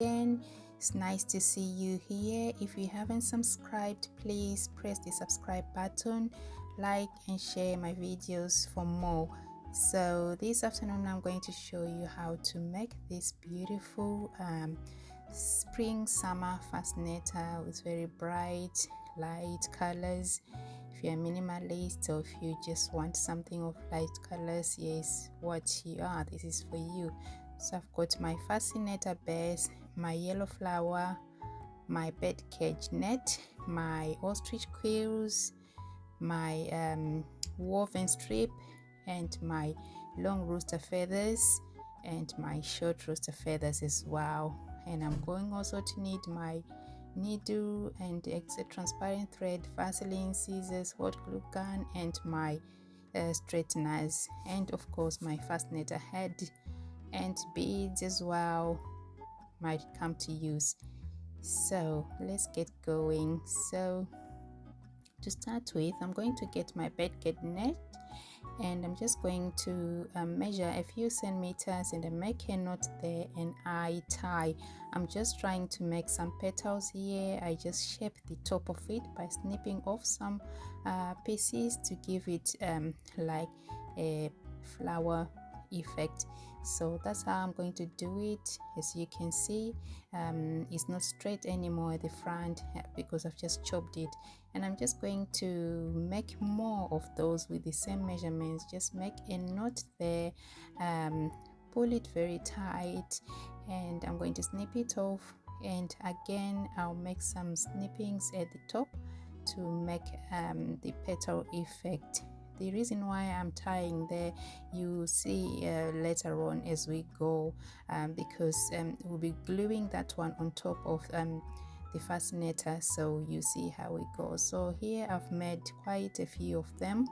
Again, it's nice to see you here. If you haven't subscribed, please press the subscribe button, like and share my videos for more. So this afternoon I'm going to show you how to make this beautiful spring summer fascinator with very bright light colors. If you're a minimalist or if you just want something of light colors, yes, what you are, this is for you. So I've got my fascinator base, my yellow flower, my bed cage net, my ostrich quills, my woven strip, and my long rooster feathers, and my short rooster feathers as well. And I'm going also to need my needle and extra transparent thread, Vaseline, scissors, hot glue gun, and my straighteners, and of course my fascinator head and beads as well might come to use. So let's get going. So to start with, I'm going to get my bed cage net, and I'm just going to measure a few centimeters and I make a knot there and I tie. I'm just trying to make some petals here. I just shape the top of it by snipping off some pieces to give it like a flower effect. So that's how I'm going to do it. As you can see, it's not straight anymore at the front because I've just chopped it, and I'm just going to make more of those with the same measurements. Just make a knot there, pull it very tight, and I'm going to snip it off, and again I'll make some snippings at the top to make the petal effect. The reason why I'm tying there, you see later on as we go, because we'll be gluing that one on top of the fascinator, so you see how it goes. So here I've made quite a few of them.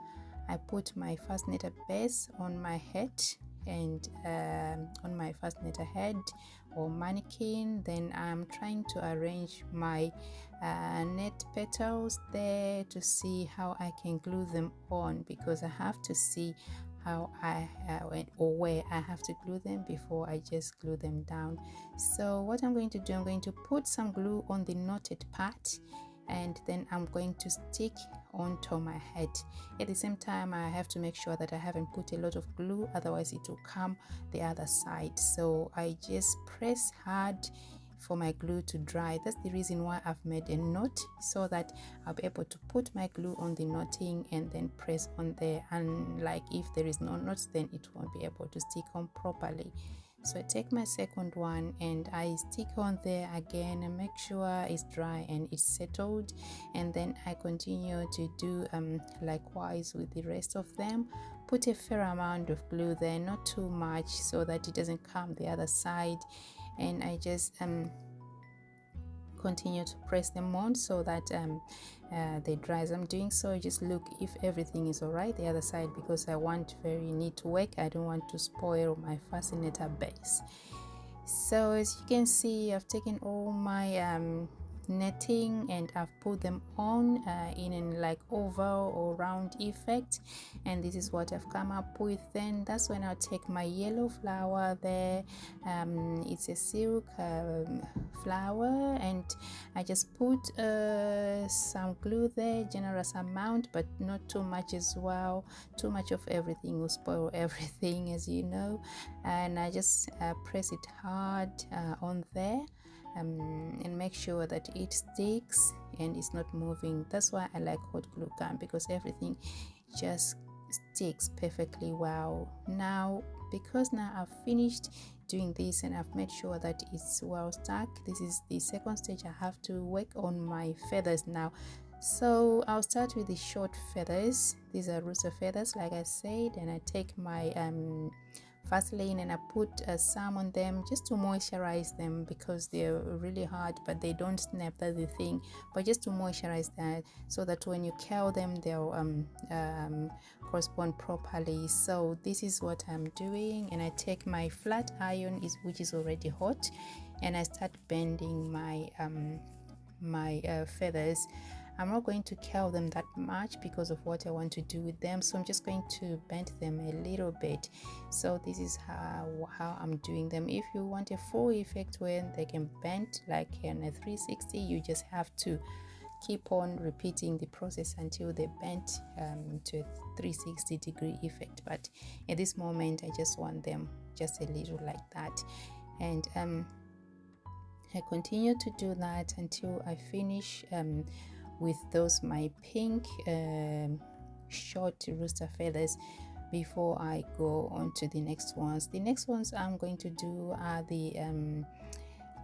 I put my fascinator base on my head and on my fascinator head or mannequin. Then I'm trying to arrange my net petals there to see how I can glue them on, because I have to see how or where I have to glue them before I just glue them down. So what I'm going to do, I'm going to put some glue on the knotted part, and then I'm going to stick onto my head. At the same time, I have to make sure that I haven't put a lot of glue, otherwise it will come the other side. So I just press hard for my glue to dry. That's the reason why I've made a knot, so that I'll be able to put my glue on the knotting and then press on there. And like if there is no knots, then it won't be able to stick on properly. So I take my second one and I stick on there again and make sure it's dry and it's settled, and then I continue to do likewise with the rest of them. Put a fair amount of glue there, not too much, so that it doesn't come the other side, and I just continue to press them on so that they dry. As I'm doing so, just look if everything is all right the other side, because I want very neat work. I don't want to spoil my fascinator base. So as you can see, I've taken all my netting and I've put them on in an like oval or round effect, and this is what I've come up with. Then that's when I'll take my yellow flower there. It's a silk flower, and I just put some glue there, generous amount but not too much as well. Too much of everything will spoil everything, as you know, and I just press it hard on there. And make sure that it sticks and it's not moving. That's why I like hot glue gun, because everything just sticks perfectly well. Because now I've finished doing this and I've made sure that it's well stuck, this is the second stage. I have to work on my feathers now. So I'll start with the short feathers. These are rooster feathers, like I said, and I take my Vaseline and I put some on them just to moisturize them, because they're really hard but they don't snap, that's the thing, but just to moisturize that so that when you curl them they'll correspond properly. So this is what I'm doing, and I take my flat iron which is already hot, and I start bending my feathers I'm not going to curl them that much because of what I want to do with them, so I'm just going to bend them a little bit. So this is how I'm doing them. If you want a full effect when they can bend like in a 360, you just have to keep on repeating the process until they bend to a 360-degree effect. But at this moment I just want them just a little like that, and I continue to do that until I finish with those my pink short rooster feathers before I go on to the next ones. The next ones I'm going to do are the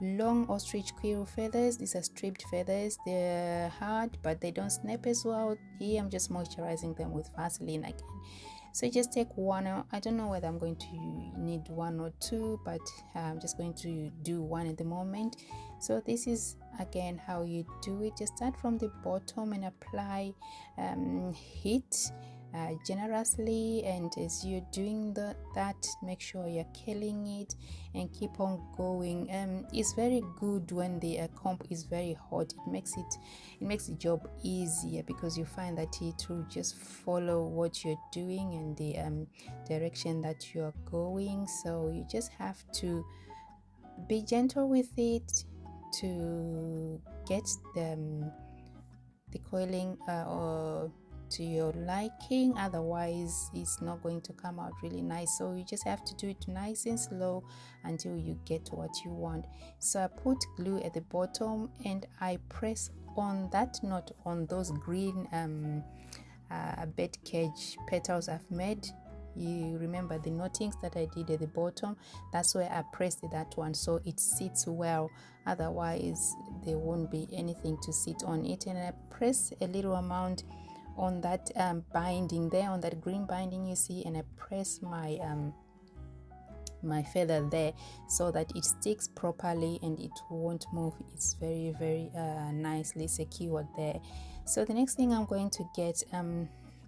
long ostrich quill feathers. These are stripped feathers. They're hard but they don't snap as well. Here I'm just moisturizing them with Vaseline again. So just take one. I don't know whether I'm going to need one or two, but I'm just going to do one at the moment. So this is again how you do it. Just start from the bottom and apply heat generously, and as you're doing that, make sure you're killing it and keep on going. It's very good when the comb is very hot. It makes the job easier because you find that it will just follow what you're doing and the direction that you're going. So you just have to be gentle with it to get the coiling or to your liking, otherwise it's not going to come out really nice. So you just have to do it nice and slow until you get what you want. So I put glue at the bottom and I press on that knot on those green bed cage petals I've made. You remember the knottings that I did at the bottom? That's where I pressed that one so it sits well, otherwise there won't be anything to sit on it. And I press a little amount on that binding there, on that green binding you see, and I press my my feather there so that it sticks properly and it won't move. It's very nicely secured there. So the next thing I'm going to get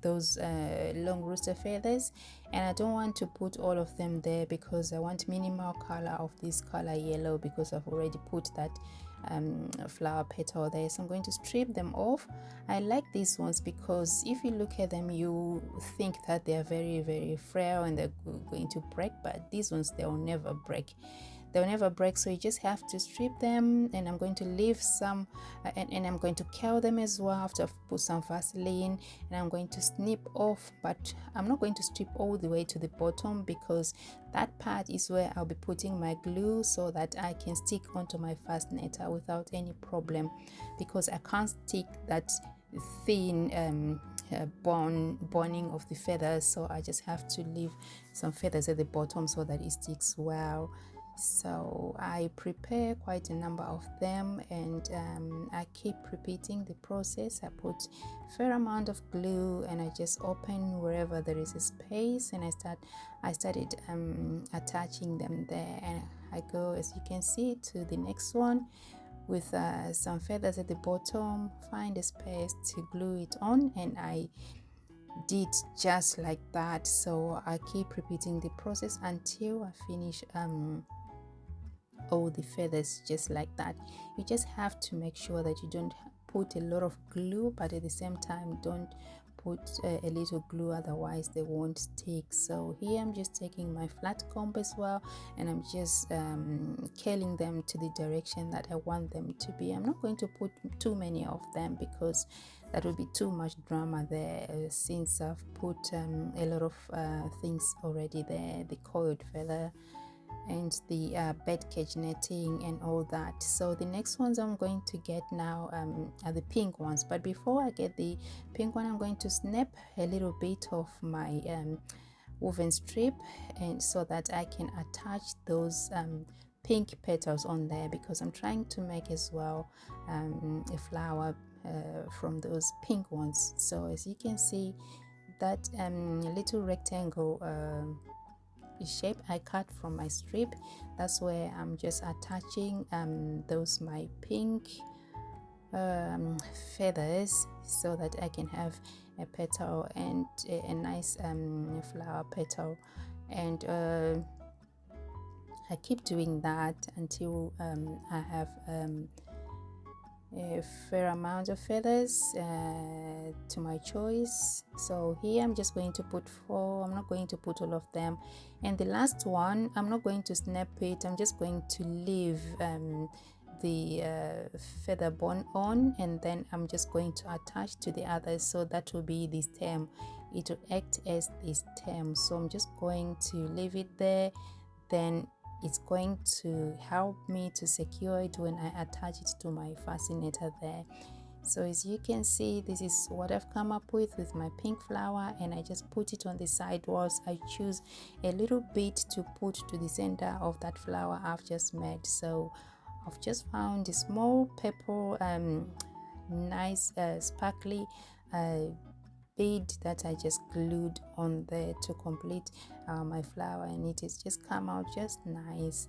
those long rooster feathers, and I don't want to put all of them there because I want minimal color of this color yellow because I've already put that flower petal there. So I'm going to strip them off. I like these ones because if you look at them you think that they are very frail and they're going to break, but these ones, they'll never break. So you just have to strip them, and I'm going to leave some and I'm going to curl them as well after I've put some Vaseline, and I'm going to snip off, but I'm not going to strip all the way to the bottom because that part is where I'll be putting my glue so that I can stick onto my fascinator without any problem, because I can't stick that thin boning of the feathers, so I just have to leave some feathers at the bottom so that it sticks well. So I prepare quite a number of them, and I keep repeating the process. I put a fair amount of glue and I just open wherever there is a space, and I started attaching them there, and I go, as you can see, to the next one with some feathers at the bottom, find a space to glue it on, and I did just like that. So I keep repeating the process until I finish all the feathers just like that. You just have to make sure that you don't put a lot of glue, but at the same time don't put a little glue, otherwise they won't stick. So here I'm just taking my flat comb as well, and I'm just curling them to the direction that I want them to be. I'm not going to put too many of them because that would be too much drama there, since I've put a lot of things already there, the coiled feather and the bed cage netting and all that. So the next ones I'm going to get now are the pink ones, but before I get the pink one, I'm going to snap a little bit of my woven strip, and so that I can attach those pink petals on there, because I'm trying to make as well a flower from those pink ones. So as you can see, that little rectangle shape I cut from my strip, that's where I'm just attaching those my pink feathers, so that I can have a petal and a nice flower petal. And I keep doing that until I have a fair amount of feathers to my choice. So here I'm just going to put 4. I'm not going to put all of them. And the last one, I'm not going to snap it. I'm just going to leave the feather bone on, and then I'm just going to attach to the others. So that will be the stem. It will act as the stem. So I'm just going to leave it there. Then it's going to help me to secure it when I attach it to my fascinator there. So as you can see, this is what I've come up with my pink flower, and I just put it on the side walls. I choose a little bit to put to the center of that flower I've just made. So I've just found a small purple nice sparkly bead that I just glued on there to complete my flower, and it has just come out just nice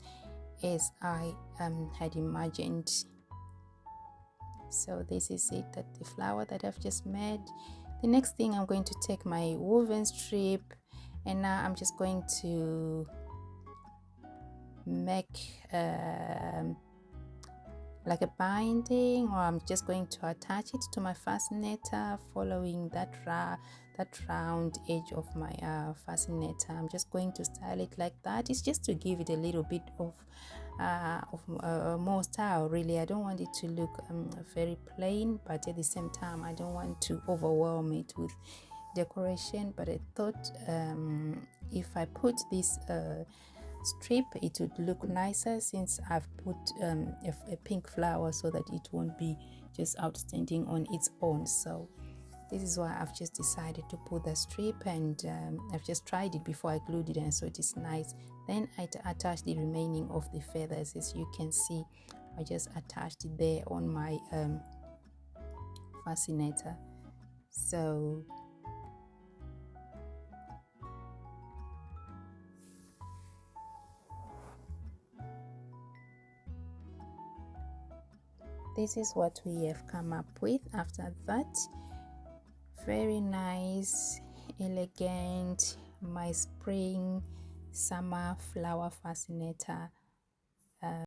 as I had imagined. So this is it, that the flower that I've just made. The next thing, I'm going to take my woven strip, and now I'm just going to make like a binding, or I'm just going to attach it to my fascinator following that round edge of my fascinator. I'm just going to style it like that. It's just to give it a little bit of more style, really. I don't want it to look very plain, but at the same time I don't want to overwhelm it with decoration. But I thought if I put this strip, it would look nicer, since I've put a pink flower, so that it won't be just outstanding on its own. So this is why I've just decided to put the strip, and I've just tried it before I glued it, and so it is nice. Then I attached the remaining of the feathers. As you can see, I just attached it there on my fascinator. So this is what we have come up with after that. Very nice, elegant, my spring summer flower fascinator